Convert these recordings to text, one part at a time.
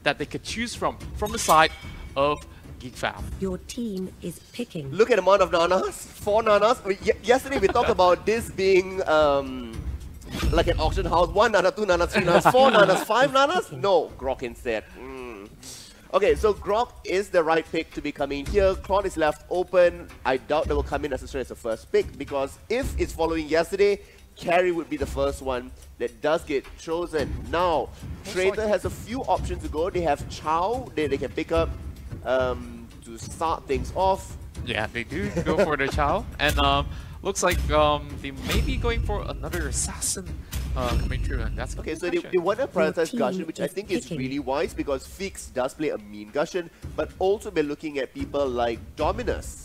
that they could choose from the side of GEEK Fam. Your team is picking. Look at the amount of nanas. 4 nanas. Yesterday we talked about this being like an auction house. 1 nana, 2 nanas, 3 nanas, 4 nanas, 5 nanas. No, Grok instead. Okay, so Grok is the right pick to be coming here. Claude is left open. I doubt they will come in necessarily as the first pick, because if it's following yesterday, Carry would be the first one that does get chosen. Now, Traitor has a few options to go. They have Chow, they can pick up to start things off. Yeah, they do go for the Chow, and looks like they may be going for another assassin coming through, and that's okay. So they want to prioritize Gusion, which I think is really wise, because Fix does play a mean Gusion, but also we're looking at people like Dominus.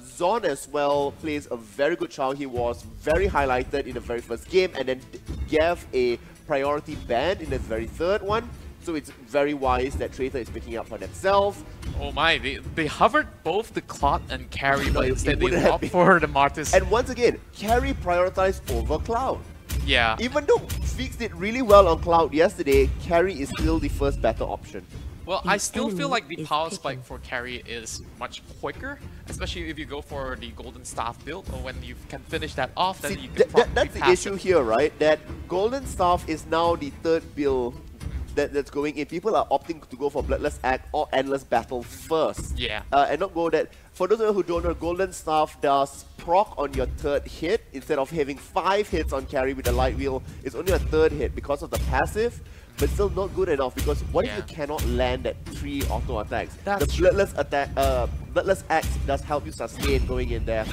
Zon as well plays a very good Chow. He was very highlighted in the very first game, and then gave a priority ban in the very third one. So it's very wise that Traitor is picking up for themselves. Oh my, they hovered both the Cloud and Carry, but instead they opt for the Martis. And once again, Carry prioritized over Cloud. Yeah. Even though Fix did really well on Cloud yesterday, Carry is still the first better option. Well, I still feel like the power spike for Carry is much quicker, especially if you go for the Golden Staff build, or when you can finish that off, then you can that's the issue here, right? That Golden Staff is now the third build that's going in. People are opting to go for Bloodless Act or Endless Battle first. Yeah. And not go that. For those of you who don't know, Golden Staff does proc on your third hit. Instead of having 5 hits on Carry with the Light Wheel, it's only a third hit because of the passive. But still not good enough, because what if you cannot land that 3 auto attacks? That's the Bloodless attack, Bloodless Axe does help you sustain going in there.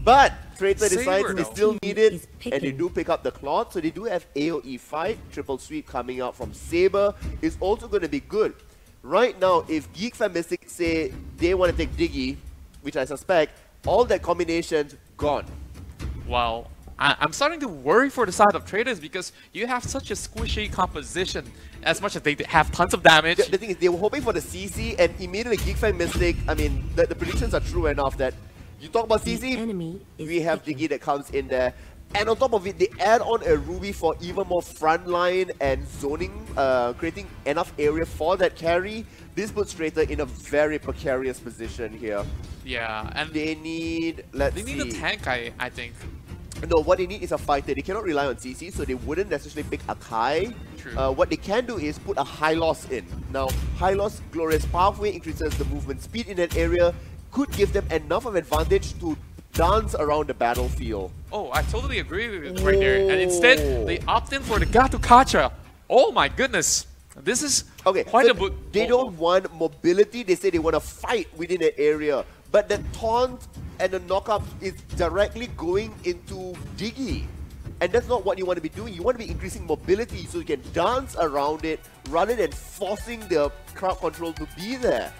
But Traitor decides they still need it, and they do pick up the Claude, so they do have AoE fight. Triple sweep coming out from Saber is also going to be good. Right now, if GEEK Fam Mystic say they want to take Diggy, which I suspect, all that combinations gone. Wow. I'm starting to worry for the side of Traders, because you have such a squishy composition. As much as they have tons of damage. The thing is, they were hoping for the CC, and immediately GEEK Fam Mystic, I mean, the predictions are true enough that you talk about CC, we have Diggy that comes in there. And on top of it, they add on a Ruby for even more frontline and zoning, creating enough area for that carry. This puts Traitor in a very precarious position here. Yeah, and they need, let's see. They need a tank, I think. No, what they need is a fighter. They cannot rely on CC, so they wouldn't necessarily pick Akai. What they can do is put a high loss in. Now, high loss, Glorious Pathway increases the movement speed in that area, could give them enough of advantage to dance around the battlefield. Oh, I totally agree with you right there. And instead, they opt in for the Gatu Kacha. Oh my goodness. This is quite a book. They don't want mobility, they say they want to fight within an area. But the taunt and the knockup is directly going into Diggy. And that's not what you want to be doing. You want to be increasing mobility so you can dance around it rather than forcing the crowd control to be there.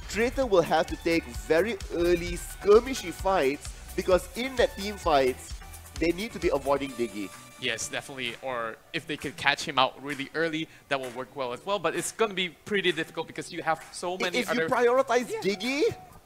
Traitor will have to take very early skirmishy fights, because in that team fights, they need to be avoiding Diggy. Yes, definitely. Or if they could catch him out really early, that will work well as well. But it's going to be pretty difficult, because you have so many other... If you prioritize Diggy,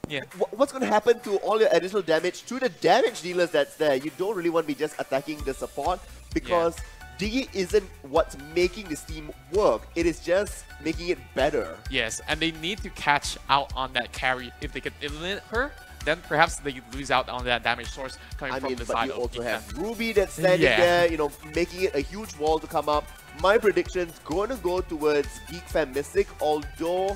yeah, what's going to happen to all your additional damage to the damage dealers that's there? You don't really want to be just attacking the support, because Diggy isn't what's making this team work. It is just making it better. Yes, and they need to catch out on that carry. If they can eliminate her, then perhaps they lose out on that damage source coming from the side of GEEK Fam. You also have Ruby that's standing there, you know, making it a huge wall to come up. My prediction's going to go towards GEEK Fam Mystic, although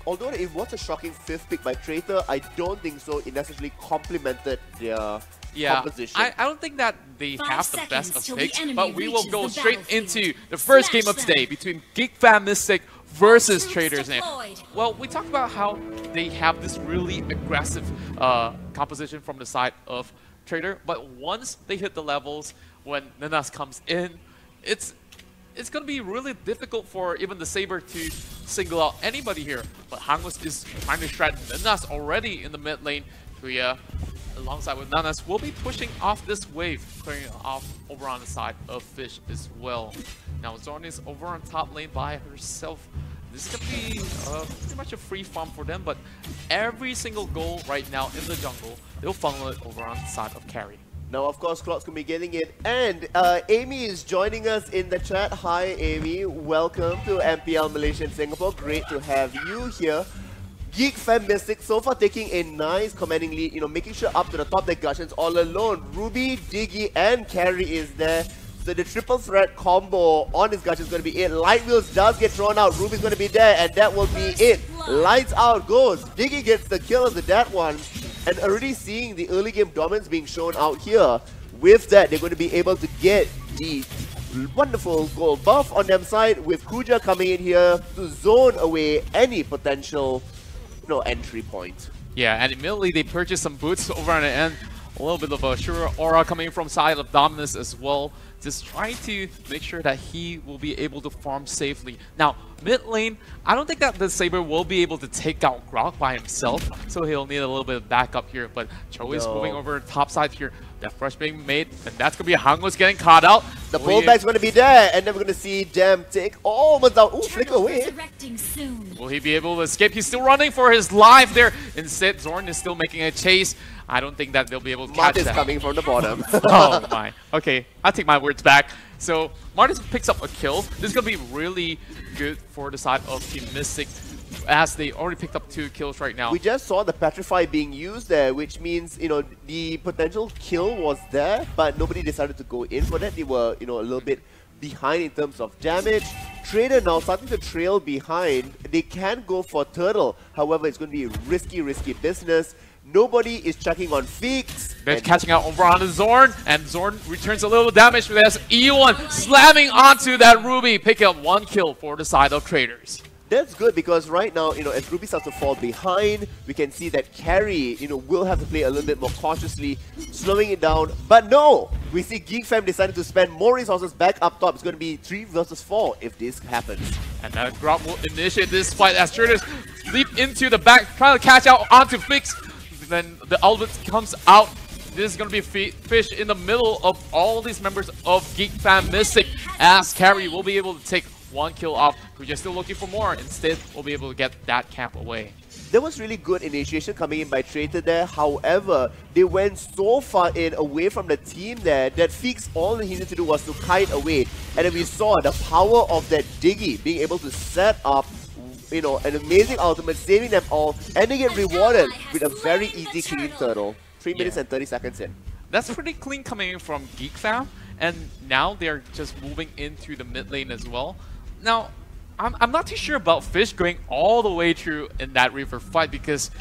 it was a shocking 5th pick by Traitor, I don't think so. It necessarily complemented their composition. I don't think that they have the best of picks, but we will go straight into the first game of today between GEEK Fam Mystic versus Traders. Well, we talked about how they have this really aggressive composition from the side of Traitor, but once they hit the levels, when Nanas comes in, it's going to be really difficult for even the Saber to single out anybody here. But Hangus is trying to shred Nanas already in the mid lane. Kuya, alongside with Nanas, will be pushing off this wave, clearing off over on the side of Fish as well. Now Zorn is over on top lane by herself. This is going to be pretty much a free farm for them, but every single goal right now in the jungle, they'll funnel it over on the side of carry. Now, of course, Claude's going to be getting it. And Amy is joining us in the chat. Hi, Amy. Welcome to MPL Malaysia and Singapore. Great to have you here. GEEK Fam Mystic so far taking a nice commanding lead, you know, making sure up to the top that Gushion's all alone. Ruby, Diggy, and Carry is there. So the triple threat combo on his Gush is going to be it. Light Wheels does get thrown out. Ruby's going to be there, and that will be it. Lights out goes. Diggy gets the kill of that one. And already seeing the early game dominance being shown out here. With that, they're going to be able to get the wonderful gold buff on them side, with Kuja coming in here to zone away any potential entry point. Yeah, and immediately they purchase some boots over on the end. A little bit of a sure aura coming from side of Dominus as well. Just trying to make sure that he will be able to farm safely. Now, mid lane, I don't think that the Saber will be able to take out Grok by himself, so he'll need a little bit of backup here. But Cho is moving over top side here. Death Rush being made, and that's going to be Hangos getting caught out. The pullback's going to be there, and then we're going to see Dem take almost out. Ooh, flicker away. Will he be able to escape? He's still running for his life there. Instead, Zorn is still making a chase. I don't think that they'll be able to catch that. Martis coming from the bottom. Oh my. Okay, I'll take my words back. So, Martis picks up a kill. This is going to be really good for the side of Team Mystic, as they already picked up 2 kills right now. We just saw the Petrify being used there, which means, the potential kill was there, but nobody decided to go in for that. They were, a little bit behind in terms of damage. Traitor now starting to trail behind. They can go for Turtle. However, it's going to be risky business. Nobody is checking on Feeks. They're catching out over on the Zorn, and Zorn returns a little damage with this E1 slamming onto that Ruby, picking up 1 kill for the side of Traders. That's good because right now, as Ruby starts to fall behind, we can see that Carry, will have to play a little bit more cautiously, slowing it down. But no, we see GEEK Fam decided to spend more resources back up top. It's going to be 3 versus 4 if this happens. And now Grok will initiate this fight as Traders leap into the back, trying to catch out onto Fix. Then the Albert comes out. This is going to be Fish in the middle of all these members of GEEK Fam Mystic, as Carry will be able to take 1 kill off. We're just still looking for more. Instead, we'll be able to get that camp away. There was really good initiation coming in by Traitor there. However, they went so far in away from the team there that Feeks, all he needed to do was to kite away. And then we saw the power of that Diggy being able to set up an amazing ultimate, saving them all, and they get rewarded with a very easy clean turtle. 3 minutes and 30 seconds in. That's pretty clean coming in from GEEK Fam, and now they're just moving into the mid lane as well. Now, I'm not too sure about Fish going all the way through in that river fight, because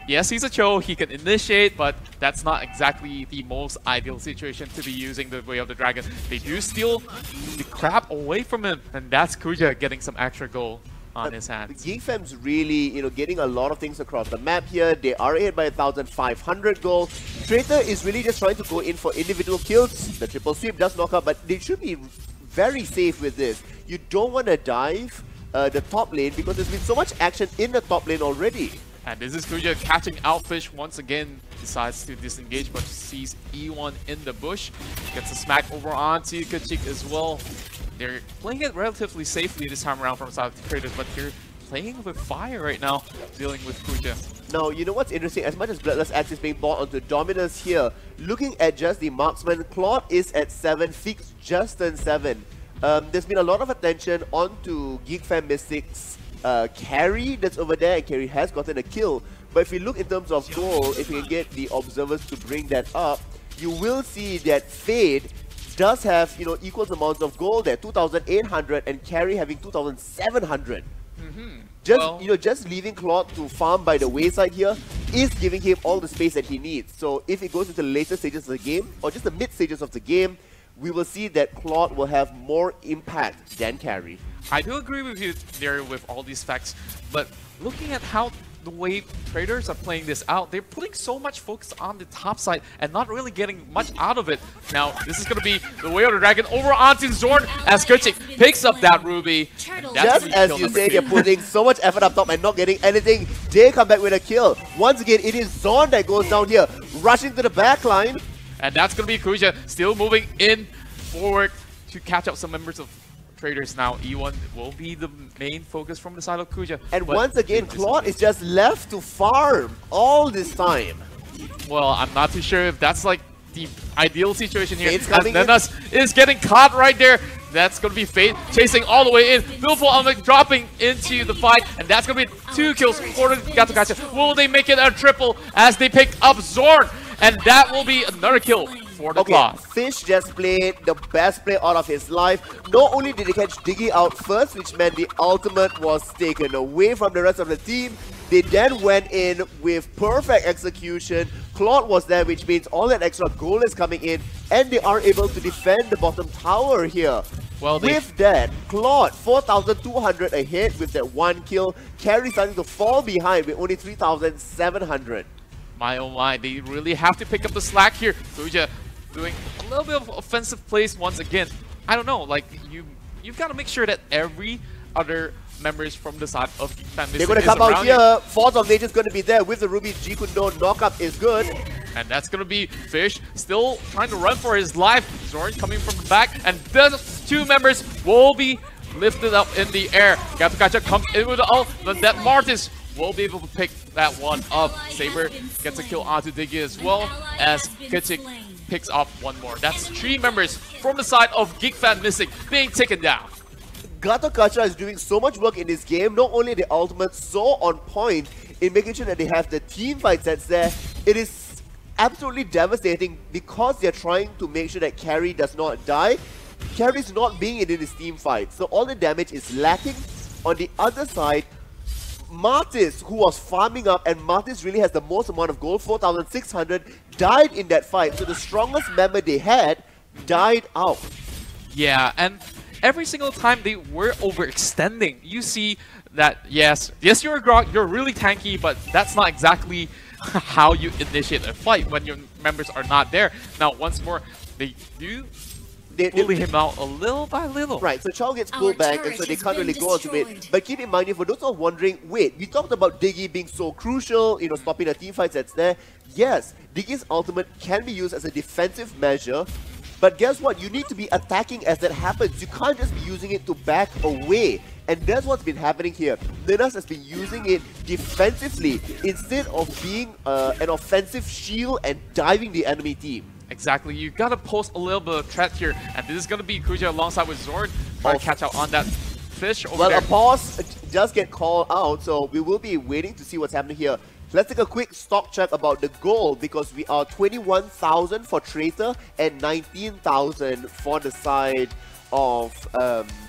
yes, he's a Cho, he can initiate, but that's not exactly the most ideal situation to be using the Way of the Dragon. They do steal the crap away from him, and that's Kuja getting some extra gold on his hands. GEEK Fam's really, getting a lot of things across the map here. They are ahead by 1,500 gold. Traitor is really just trying to go in for individual kills. The triple sweep does knock out, but they should be very safe with this. You don't want to dive the top lane because there's been so much action in the top lane already. And this is Kuja catching out Fish once again. Decides to disengage, but sees E1 in the bush. Gets a smack over onto Kachik as well. They're playing it relatively safely this time around from side of the Traders, but they're playing with fire right now, dealing with Kuja. Now, you know what's interesting? As much as Bloodlust Axe is being bought onto Dominus here, looking at just the marksman, Claude is at 7, Feeks just turned 7. There's been a lot of attention onto GEEK Fam Mystic's Carry that's over there, and Carry has gotten a kill. But if you look in terms of goal, if you can get the observers to bring that up, you will see that Fade does have, equal amounts of gold there, 2,800, and Carry having 2,700. Just leaving Claude to farm by the wayside here is giving him all the space that he needs. So if it goes into the later stages of the game, or just the mid stages of the game, we will see that Claude will have more impact than Carry. I do agree with you there with all these facts, but looking at how the way Traders are playing this out, they're putting so much focus on the top side and not really getting much out of it. Now, this is going to be the Way of the Dragon over onto Zorn as Kerchik picks up that Ruby. Just as you say, they're putting so much effort up top and not getting anything, they come back with a kill. Once again, it is Zorn that goes down here, rushing to the back line. And that's going to be Kuja still moving in forward to catch up some members of Traders now. E1 will be the main focus from the side of Kuja. And once again, Claude is just left to farm all this time. Well, I'm not too sure if that's like the ideal situation here. Fade's As coming in. Nenas is getting caught right there. That's going to be Fade chasing all the way in. Beautiful Almec dropping into the fight. And that's going to be 2 kills for the Gatokacha. Will they make it a triple as they pick up Zorn? And that will be another kill for the Claw. Fish just played the best play out of his life. Not only did he catch Diggy out first, which meant the ultimate was taken away from the rest of the team, they then went in with perfect execution. Claude was there, which means all that extra gold is coming in, and they are able to defend the bottom tower here. Well, with that, Claude 4,200 ahead with that 1 kill. Carry starting to fall behind with only 3,700. My oh my, they really have to pick up the slack here. Kuja doing a little bit of offensive plays once again. I don't know, like you've got to make sure that every other members from the side of Geek Fan they're going to come out here. Force of Nature is going to be there with the Ruby. Jikundo knockup is good. And that's going to be Fish still trying to run for his life. Zorn coming from the back, and those 2 members will be lifted up in the air. Gatokacha comes in with the ult, but that Martis will be able to pick that one up. Saber gets a kill onto Diggy as well as Kitchik picks up 1 more. That's 3 members from the side of Geek Fan Mystic being taken down. Gatokacha is doing so much work in this game. Not only the ultimate so on point in making sure that they have the team fight sets there, it is absolutely devastating because they're trying to make sure that Carry does not die. Carry's not being in this team fight, so all the damage is lacking. On the other side, Martis, who was farming up, and Martis really has the most amount of gold, 4,600, died in that fight. So the strongest member they had died out. Yeah, and every single time they were overextending, you see that yes, you're Grok, you're really tanky, but that's not exactly how you initiate a fight when your members are not there. Now, once more, they do bully him out a little by little. Right, so Chow gets pulled back, and so they can't really go on to it. But keep in mind, for those who are wondering, wait, we talked about Diggy being so crucial, stopping the team fights that's there. Yes, Diggy's ultimate can be used as a defensive measure, but guess what? You need to be attacking as that happens. You can't just be using it to back away. And that's what's been happening here. Ninas has been using it defensively instead of being an offensive shield and diving the enemy team. Exactly, you gotta post a little bit of threat here, and this is gonna be Kuja alongside with Zorn trying to catch out on that Fish over there. Well, a pause does get called out, so we will be waiting to see what's happening here. Let's take a quick stock check about the goal, because we are 21,000 for Traitor and 19,000 for the side of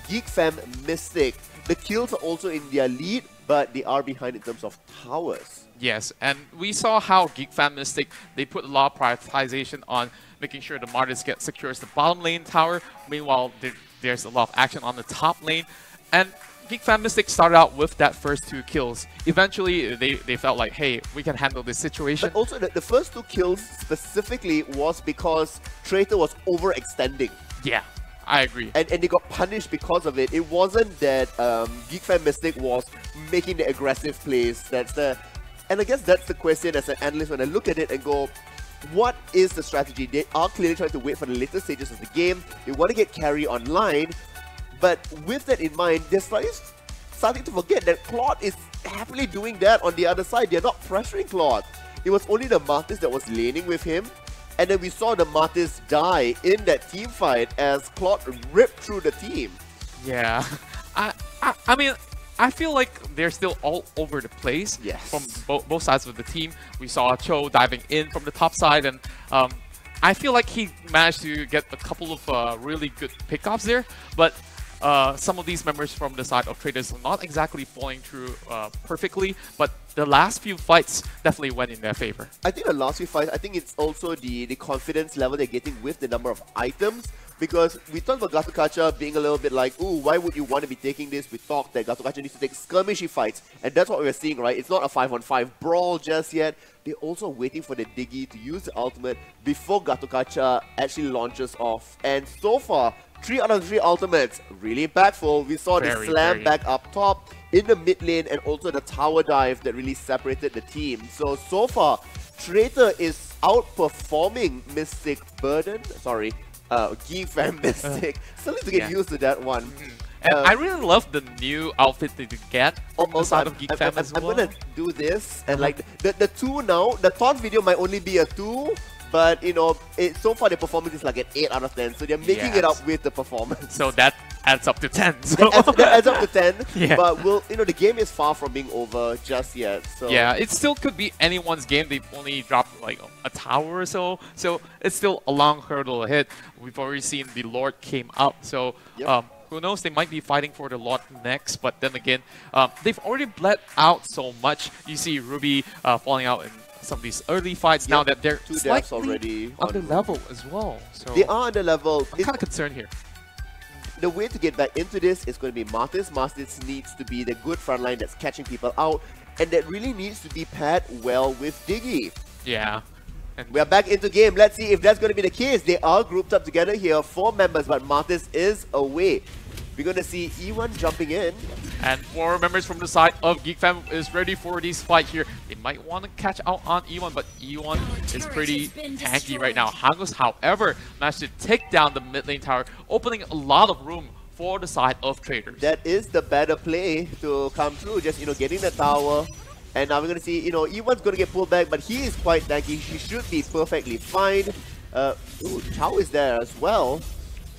Geek Fam Mystic. The kills are also in their lead, but they are behind in terms of towers. Yes, and we saw how Geek Fan Mystic, they put a lot of prioritization on making sure the Martis secures the bottom lane tower. Meanwhile, there's a lot of action on the top lane. And Geek Fan Mystic started out with that first 2 kills. Eventually, they felt like, hey, we can handle this situation. But also, the first 2 kills specifically was because Traitor was overextending. Yeah, I agree. And they got punished because of it. It wasn't that Geek Fan Mystic was making the aggressive plays. And I guess that's the question as an analyst when I look at it and go, what is the strategy? They are clearly trying to wait for the later stages of the game. They want to get Carry online. But with that in mind, they're starting to forget that Claude is happily doing that on the other side. They're not pressuring Claude. It was only the Martis that was laning with him. And then we saw the Martis die in that team fight as Claude ripped through the team. Yeah. I mean, I feel like they're still all over the place from both sides of the team. We saw Cho diving in from the top side, and I feel like he managed to get a couple of really good pickoffs there, but some of these members from the side of Traders are not exactly falling through perfectly, but the last few fights definitely went in their favor. I think the last few fights, I think it's also the confidence level they're getting with the number of items. Because we talked about Gatokacha being a little bit like, ooh, why would you want to be taking this? We talked that Gatokacha needs to take skirmishy fights. And that's what we're seeing, right? It's not a 5-on-5 brawl just yet. They're also waiting for the Diggy to use the ultimate before Gatokacha actually launches off. And so far, 3 out of 3 ultimates, really impactful. We saw the slam back up top in the mid lane and also the tower dive that really separated the team. So far, Traitor is outperforming Mystic Burden. Sorry. Geek Fan Mystic. Still need to get used to that one. And I really love the new outfit that you get on the side of Geek Fan as well. I'm gonna do this, and like the 2 now, the taunt video might only be a 2, But, you know, so far the performance is like an 8 out of 10. So they're making it up with the performance. So that adds up to 10. So. That adds up to 10. Yeah. But, the game is far from being over just yet. So. Yeah, it still could be anyone's game. They've only dropped like a tower or so. So it's still a long hurdle ahead. We've already seen the Lord came up. So who knows? They might be fighting for the Lord next. But then again, they've already bled out so much. You see Ruby falling out in some of these early fights now that they're two deaths already under level as well. So they are under level. I'm kind of concerned here. The way to get back into this is going to be Martis. Martis needs to be the good frontline that's catching people out, and that really needs to be paired well with Diggy. Yeah. And we are back into game. Let's see if that's going to be the case. They are grouped up together here, 4 members, but Martis is away. We're going to see E1 jumping in. And 4 members from the side of GEEK Fam is ready for this fight here. They might want to catch out on E1, but E1 is pretty tanky right now. Hangos, however, managed to take down the mid lane tower, opening a lot of room for the side of Traitors. That is the better play to come through, just, getting the tower. And now we're going to see, E1's going to get pulled back, but he is quite tanky. He should be perfectly fine. Chow is there as well.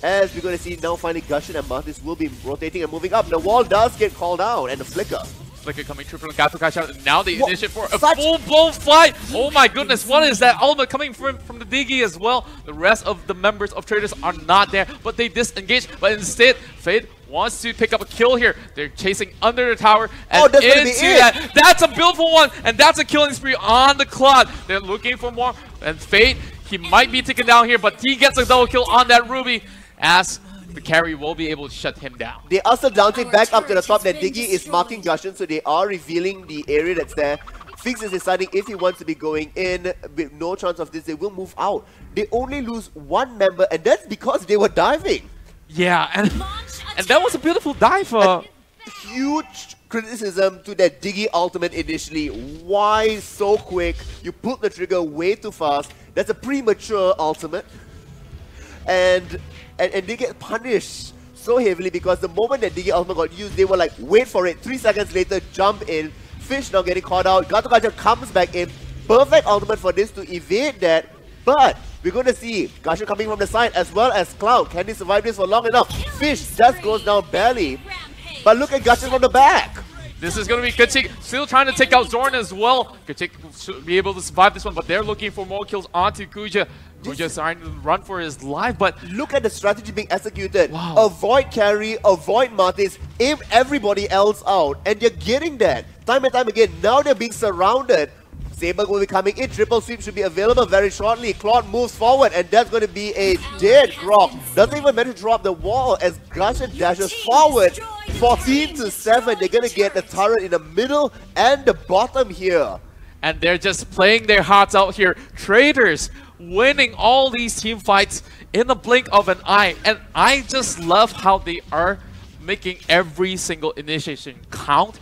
As we're going to see now finally Gushing and Martis will be rotating and moving up. The wall does get called out and the flicker. Flicker coming through from the Gato catch out, and now they initiate for a full-blown fight! Oh my goodness, what is that? Ultimate coming from the Diggy as well. The rest of the members of Traitors are not there, but they disengage. But instead, Fade wants to pick up a kill here. They're chasing under the tower and into that. That's a beautiful one, and that's a killing spree on the Cloud. They're looking for more, and Fade, he might be taken down here, but he gets a double kill on that Ruby, as the carry will be able to shut him down. They are still dancing back up to the top. That Diggy is marking Gushin, so they are revealing the area that's there. Fix is deciding if he wants to be going in. With no chance of this, they will move out. They only lose 1 member, and that's because they were diving. Yeah, and that was a beautiful dive. Huge criticism to that Diggy ultimate initially. Why so quick? You pulled the trigger way too fast. That's a premature ultimate. And they get punished so heavily because the moment that Diggy ultimate got used, they were like, wait for it. 3 seconds later, jump in. Fish now getting caught out. Gato comes back in. Perfect ultimate for this to evade that. But we're going to see Gasha coming from the side as well as Cloud. Can he survive this for long enough? Fish just goes down barely. But look at Gasha from the back. This is going to be GEEK still trying to take out Zorn as well. GEEK should be able to survive this one, but they're looking for more kills onto Kuja. Kuja's trying to run for his life, but look at the strategy being executed. Wow. Avoid carry, avoid Martis, aim everybody else out, and you're getting that time and time again. Now they're being surrounded. Saber will be coming in. Triple sweep should be available very shortly. Claude moves forward, and that's going to be a dead Grok. Doesn't even manage to drop the wall as Gasha dashes forward. 14-7. They're going to get the turret in the middle and the bottom here. And they're just playing their hearts out here. Traitors winning all these team fights in the blink of an eye. And I just love how they are making every single initiation count.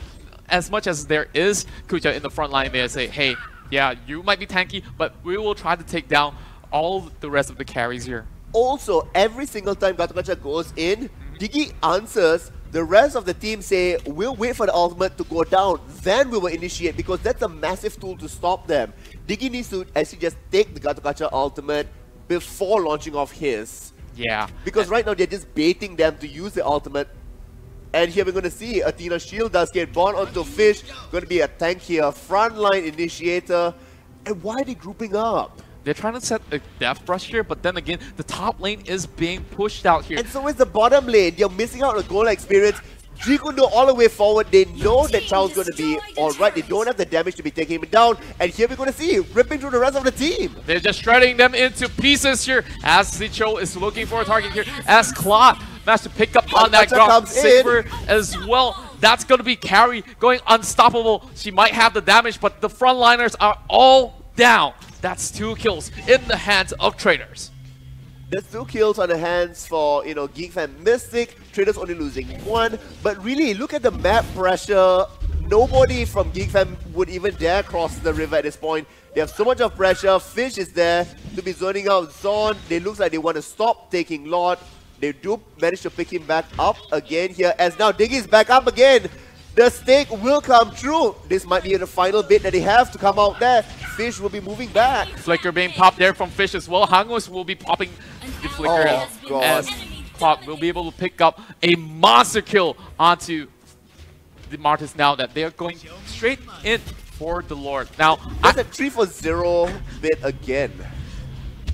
As much as there is Kuja in the front line, they say, hey, yeah, you might be tanky, but we will try to take down all the rest of the carries here. Also, every single time Gato goes in, Diggy answers. The rest of the team say, we'll wait for the ultimate to go down, then we will initiate, because that's a massive tool to stop them. Diggy needs to actually just take the Gato ultimate before launching off his. Yeah. Because right now they're just baiting them to use the ultimate. And here we're going to see Athena's shield does get born onto Fish. Going to be a tank here, frontline initiator. And why are they grouping up? They're trying to set a death brush here, but then again, the top lane is being pushed out here. And so is the bottom lane. They're missing out on goal experience. Jikundo all the way forward. They know that Chow's going to be alright. They don't have the damage to be taking him down. And here we're going to see ripping through the rest of the team. They're just shredding them into pieces here as Zicho is looking for a target here. As Claude managed to pick up on that Grok. Sigver as well. That's going to be Carry going unstoppable. She might have the damage, but the frontliners are all down. That's 2 kills in the hands of Traitors. There's 2 kills on the hands for, GEEK Fam Mystic. Traitors only losing 1. But really, look at the map pressure. Nobody from GEEK Fam would even dare cross the river at this point. They have so much of pressure. Fish is there to be zoning out Zorn. They look like they want to stop taking Lord. They do manage to pick him back up again here. As now Diggy's back up again. The stake will come true. This might be the final bit that they have to come out there. Fish will be moving back. Flicker being popped there from Fish as well. Hangos will be popping the Flicker as Cloud will be able to pick up a monster kill onto the Martis now that they are going straight in for the Lord. Now, that's a 3-for-0 bit again.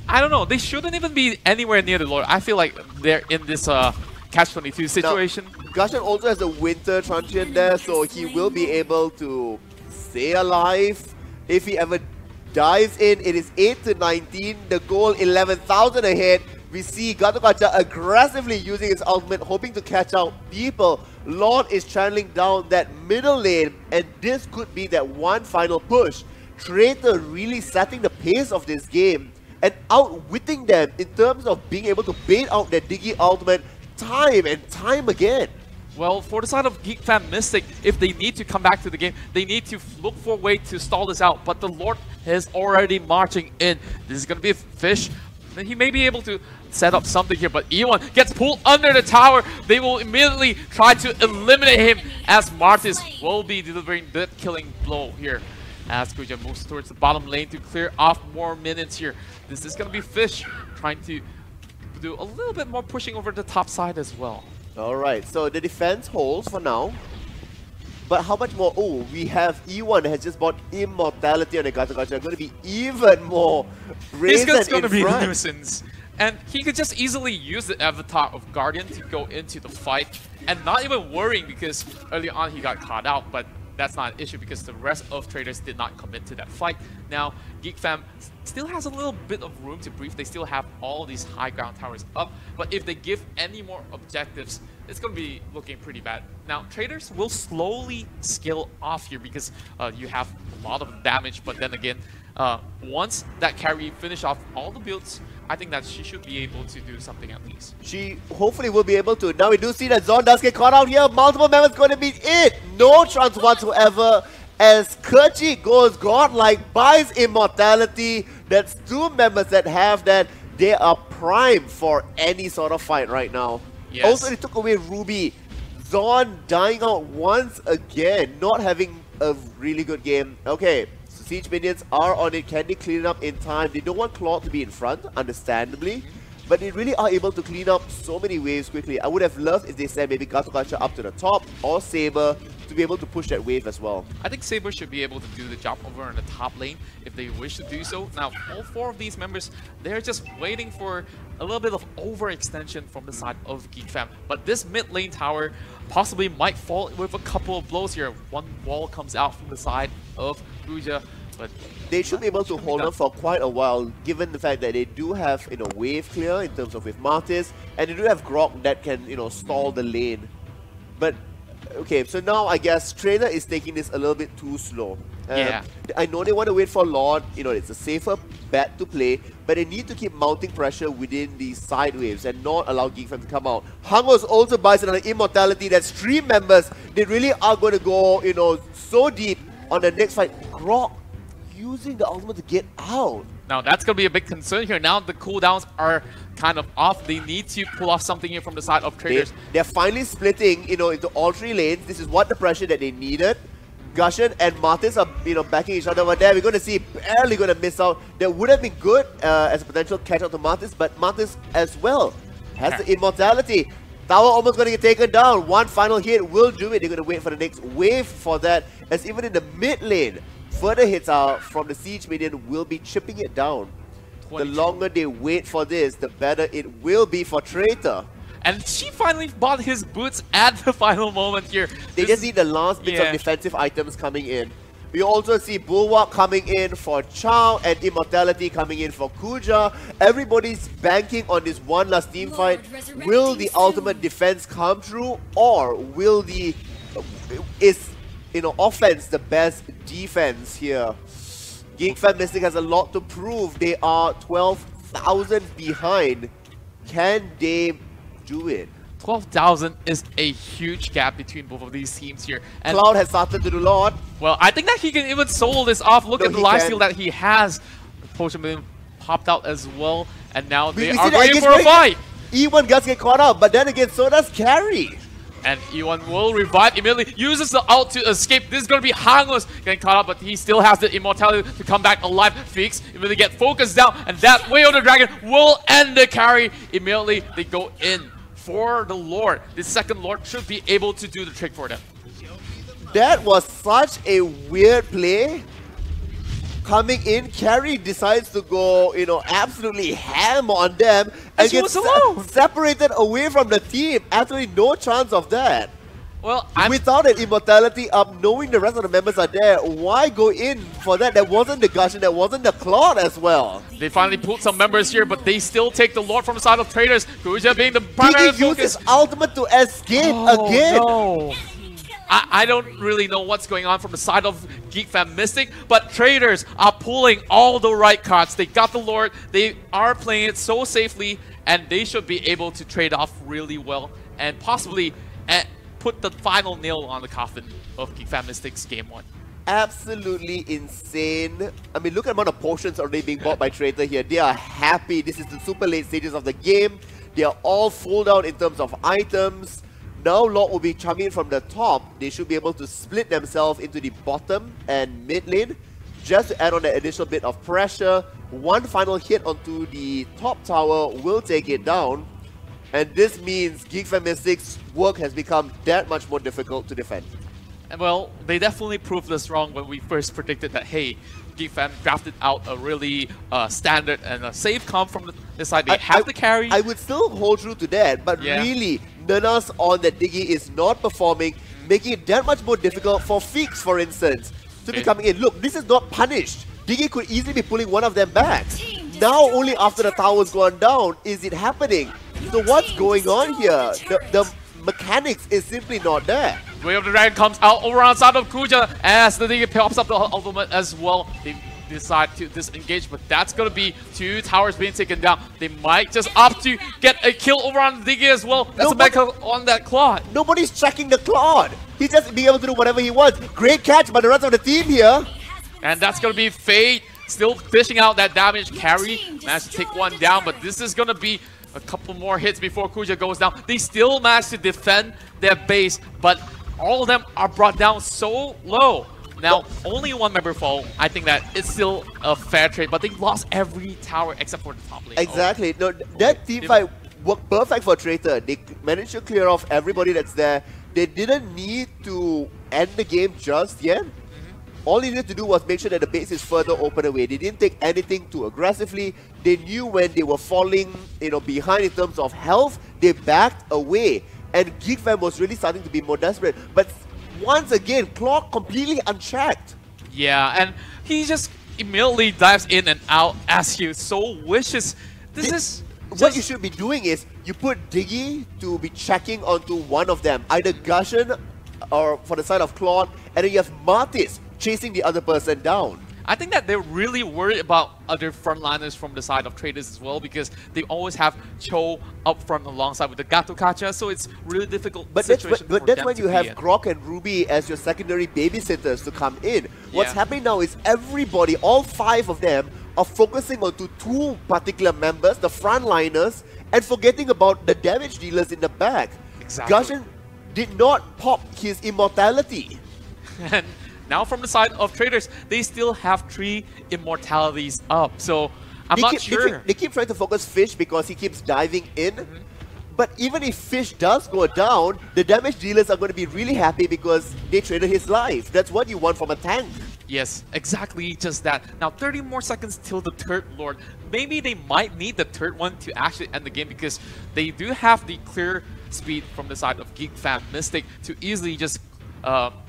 I don't know. They shouldn't even be anywhere near the Lord. I feel like they're in this catch-22 situation. Now, Gushan also has a winter transient there, so he will be able to stay alive. If he ever dives in, it is 8 to 19. The goal 11,000 ahead. We see Gatokacha aggressively using his ultimate, hoping to catch out people. Lord is channeling down that middle lane, and this could be that one final push. Traitor really setting the pace of this game and outwitting them in terms of being able to bait out their Diggy ultimate time and time again. Well, for the side of GEEK Fam Mystic, if they need to come back to the game, they need to look for a way to stall this out. But the Lord is already marching in. This is going to be a Fish. He may be able to set up something here, but E1 gets pulled under the tower. They will immediately try to eliminate him as Martis will be delivering the killing blow here. As Kuja moves towards the bottom lane to clear off more minions here. This is going to be Fish trying to do a little bit more pushing over the top side as well. Alright, so the defense holds for now. But how much more? Oh, we have E1 has just bought Immortality on the Gatokacha. Going to be even more brazen. He's going to be a nuisance. And he could just easily use the avatar of Guardian to go into the fight. And not even worrying because early on he got caught out. But that's not an issue because the rest of traders did not commit to that fight. Now, GEEK Fam still has a little bit of room to breathe. They still have all these high ground towers up. But if they give any more objectives, it's going to be looking pretty bad. Now, traders will slowly scale off here because you have a lot of damage. But then again, once that carry finish off all the builds, I think that she should be able to do something at least. She hopefully will be able to. Now we do see that Zon does get caught out here. Multiple members going to be it. No chance whatsoever as Kerchi goes godlike, buys Immortality. That's two members that have that. They are primed for any sort of fight right now. Yes. Also, they took away Ruby. Zon dying out once again, not having a really good game. Okay. Siege minions are on it. Can they clean it up in time? They don't want Claude to be in front, understandably. But they really are able to clean up so many waves quickly. I would have loved if they sent maybe Gatokacha up to the top or Saber to be able to push that wave as well. I think Saber should be able to do the job over in the top lane if they wish to do so. Now, all four of these members, they're just waiting for a little bit of overextension from the side of GEEK Fam. But this mid lane tower possibly might fall with a couple of blows here. One wall comes out from the side of Ruja. But they should be able to hold on for quite a while, given the fact that they do have, you know, wave clear in terms of with Martis, and they do have Grok that can, you know, stall the lane. But okay, so now I guess Traitor is taking this a little bit too slow. Yeah. I know they want to wait for Lord, you know, it's a safer bet to play, but they need to keep mounting pressure within these side waves and not allow GEEK Fam to come out. Hungos also buys another Immortality. That's 3 members. They really are going to go, you know, so deep on the next fight. Grok using the ultimate to get out. Now that's going to be a big concern here. Now the cooldowns are kind of off. They need to pull off something here from the side of traders. They're finally splitting, you know, into all 3 lanes. This is what the pressure that they needed. Gushan and Martis are, you know, backing each other over there. We're going to see barely going to miss out. That would have been good as a potential catch out to Martis, but Martis as well has the Immortality. Tower almost going to get taken down. One final hit will do it. They're going to wait for the next wave for that. As even in the mid lane, further hits are from the Siege Minion will be chipping it down. The longer they wait for this, the better it will be for Traitor. And she finally bought his boots at the final moment here. They just need the last bits of defensive items coming in. We also see Bulwark coming in for Chow and Immortality coming in for Kuja. Everybody's banking on this one last team fight. Will the ultimate defense come through, or will the offense the best defense here? GEEK Fam Mystic has a lot to prove. They are 12,000 behind. Can they do it? 12,000 is a huge gap between both of these teams here. And Cloud has started to do a lot. Well, I think that he can even solo this off. Look at the lifesteal that he has. The potion being popped out as well. And now they are going for a fight. E1 does get caught up, but then again, so does Carry. And E1 will revive immediately, uses the ult to escape. This is going to be harmless, getting caught up, but he still has the immortality to come back alive. Fix immediately get focused down, and that Way of the Dragon will end the carry. Immediately, they go in for the Lord. The second Lord should be able to do the trick for them. That was such a weird play. Coming in, Carry decides to go, absolutely ham on them and gets separated away from the team. Absolutely no chance of that. Well, without an immortality up, knowing the rest of the members are there, why go in for that? That wasn't the Gushing, that wasn't the Claude as well. They finally pulled some members here, but they still take the Lord from the side of Traitors. Kuja being the primary focus. Used his ultimate to escape again. No. I don't really know what's going on from the side of GEEK Fam Mystic, but Traitors are pulling all the right cards. They got the Lord, they are playing it so safely, and they should be able to trade off really well and possibly put the final nail on the coffin of GEEK Fam Mystic's Game 1. Absolutely insane. I mean, look at the amount of potions already being bought by Traitor here. They are happy. This is the super late stages of the game. They are all full down in terms of items. Now Lord will be chugging in from the top. They should be able to split themselves into the bottom and mid lane just to add on that additional bit of pressure. One final hit onto the top tower will take it down. And this means GEEK Fam Mystic's work has become that much more difficult to defend. Well, they definitely proved us wrong when we first predicted that, hey, GEEK Fam drafted out a really standard and a safe comp from the side. They have the carry. I would still hold true to that, but really, Nana's on that Diggy is not performing, making it that much more difficult for Fix, for instance, to be coming in. Look, this is not punished. Diggy could easily be pulling one of them back. Now, only after the tower's gone down, is it happening. So what's going on here? The mechanics is simply not there. Way of the Dragon comes out over on side of Kuja as the Diggy pops up the ultimate as well. They decide to disengage, but that's going to be 2 towers being taken down. They might just opt to get a kill over on the Diggy as well. That's a back on that Claude. Nobody's checking the Claude. He's just being able to do whatever he wants. Great catch by the rest of the team here. And that's going to be Fade still dishing out that damage. Carry managed to take one down, but this is going to be a couple more hits before Kuja goes down. They still managed to defend their base, but all of them are brought down so low. Now, only one member fall. I think that it's still a fair trade, but they lost every tower except for the top lane. Exactly. No, that team fight worked perfect for Traitor. They managed to clear off everybody that's there. They didn't need to end the game just yet. All they needed to do was make sure that the base is further open away. They didn't take anything too aggressively. They knew when they were falling, behind in terms of health, they backed away. And GEEK Fam was really starting to be more desperate. But once again, Clock completely unchecked. Yeah, and he just immediately dives in and out as he so wishes. What you should be doing is you put Diggy to be checking onto one of them, either Gushen or for the side of Claude, and then you have Martis chasing the other person down. I think that they're really worried about other frontliners from the side of Traitors as well, because they always have Cho up front alongside with the Gato Kacha, so it's really difficult situation But that's when you have Grok and Ruby as your secondary babysitters to come in. What's happening now is everybody, all 5 of them, are focusing on 2 particular members, the frontliners, and forgetting about the damage dealers in the back. Exactly. Gushen did not pop his immortality. And now from the side of Traitors, they still have 3 immortalities up. So I'm not sure. They keep trying to focus Fish because he keeps diving in. But even if Fish does go down, the damage dealers are going to be really happy because they traded his life. That's what you want from a tank. Yes, exactly just that. Now 30 more seconds till the 3rd Lord. Maybe they might need the 3rd one to actually end the game because they do have the clear speed from the side of GEEK Fam Mystic to easily just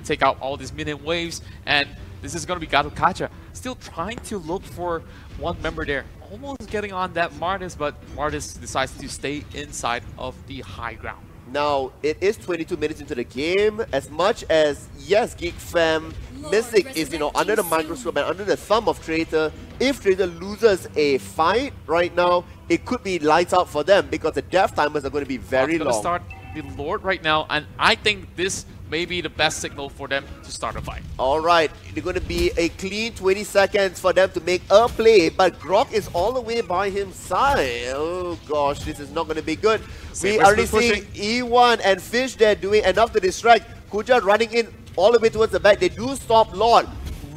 take out all these minion waves, and this is going to be Gato Kacha still trying to look for one member there, almost getting on that Martis, but Martis decides to stay inside of the high ground. Now, it is 22 minutes into the game. As much as, yes, GEEK Fam Mystic is, under the microscope and under the thumb of Traitor, if Traitor loses a fight right now, it could be lights out for them because the death timers are going to be very long. Start the Lord right now, and I think this may be the best signal for them to start a fight. Alright, it's going to be a clean 20 seconds for them to make a play, but Grok is all the way by his side. Oh gosh, this is not going to be good. We already see E1 and Fish there doing enough to distract. Kuja running in all the way towards the back. They do stop Lord.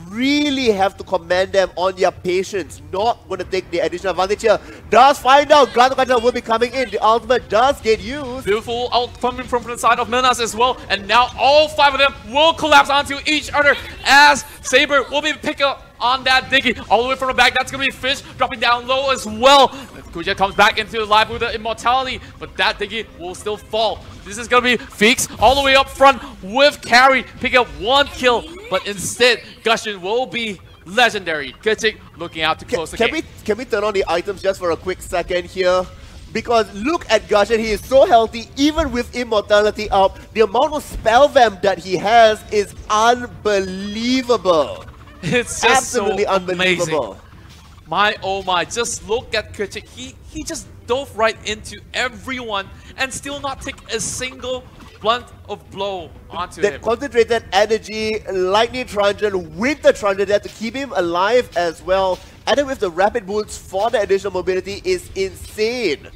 Really have to commend them on their patience. Not going to take the additional advantage here. Does find out Gato will be coming in. The ultimate does get used. Beautiful out coming from the side of Minas as well. And now all 5 of them will collapse onto each other as Saber will be picked up on that Diggy. All the way from the back, that's going to be Fish dropping down low as well. Kuja comes back into the live with the immortality, but that Diggy will still fall. This is going to be Feeks all the way up front with Carry, pick up 1 kill, but instead, Gushin will be legendary. GEEK looking out to close the game. Can we turn on the items just for a quick second here? Because look at Gushin, he is so healthy, even with immortality up. The amount of spell vamp that he has is unbelievable. It's just absolutely so unbelievable. Amazing. My oh my, just look at GEEK. He just dove right into everyone and still not take a single blunt of blow onto him. That concentrated energy, lightning Truncheon with the Truncheon there to keep him alive as well. And then with the rapid boots for the additional mobility is insane.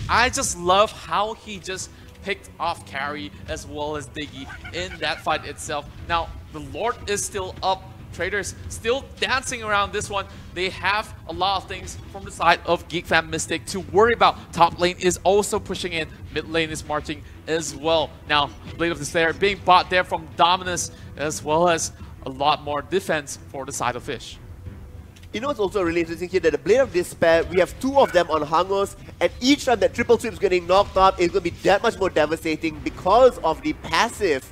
I just love how he just picked off Carry as well as Diggy in that fight itself. Now, the Lord is still up. Traders still dancing around this one. They have a lot of things from the side of GEEK Fam Mystic to worry about. Top lane is also pushing in. Mid lane is marching as well. Now, Blade of Despair being bought there from Dominus, as well as a lot more defense for the side of Fish. You know what's also really interesting here, that the Blade of Despair, we have 2 of them on Hungos, and each time that triple sweep is getting knocked up, it's going to be that much more devastating because of the passive.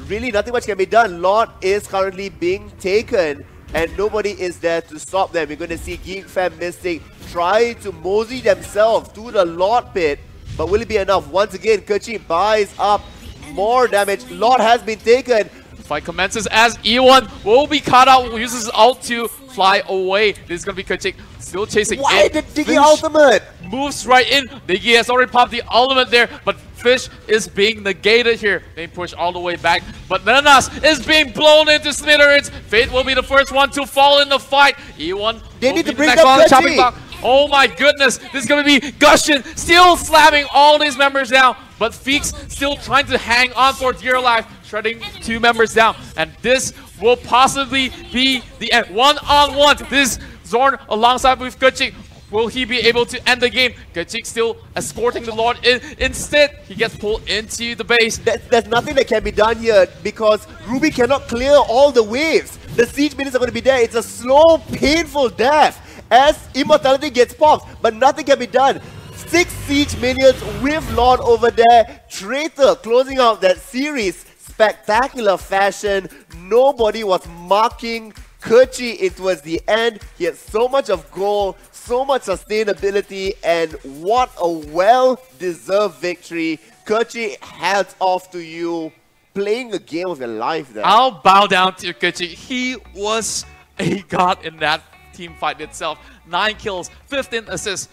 Really, nothing much can be done. Lord is currently being taken, and nobody is there to stop them. We're going to see GEEK Fam Mystic try to mosey themselves to the Lord pit, but will it be enough? Once again, GEEK buys up more damage. Lord has been taken. The fight commences as E1 will be caught out, uses his ult to fly away. This is going to be GEEK still chasing in. Why did Diggy ultimate? Moves right in. Diggy has already popped the ultimate there, but Fish is being negated here. They push all the way back, but Nanas is being blown into smithereens. Fate will be the first one to fall in the fight. E1 they need to bring up chopping block. Oh my goodness, this is going to be Gushin still slamming all these members down, but Feeks still trying to hang on for dear life, shredding 2 members down, and this will possibly be the end. 1-on-1, this is Zorn alongside with GEEK. Will he be able to end the game? GEEK still escorting the Lord in. Instead, he gets pulled into the base. There's nothing that can be done here because Ruby cannot clear all the waves. The siege minions are going to be there. It's a slow, painful death as immortality gets popped, but nothing can be done. 6 siege minions with Lord over there. Traitor closing out that series. Spectacular fashion. Nobody was marking GEEK towards the end. He had so much of goal, so much sustainability, and what a well-deserved victory. GEEK, hats off to you. Playing a game of your life there. I'll bow down to GEEK. He was a god in that team fight itself. 9 kills, 15 assists,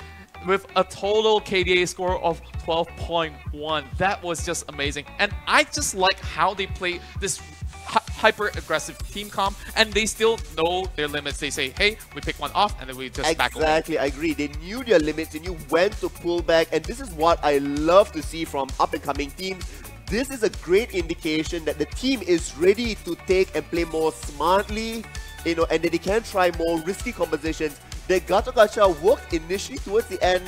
with a total KDA score of 12.1. That was just amazing. And I just like how they play this hyper-aggressive team comp, and they still know their limits. They say, hey, we pick one off, and then we just back away. Exactly, I agree. They knew their limits, and you went to pull back, and this is what I love to see from up-and-coming teams. This is a great indication that the team is ready to take and play more smartly, you know, and that they can try more risky compositions. The Gato Gacha worked initially towards the end,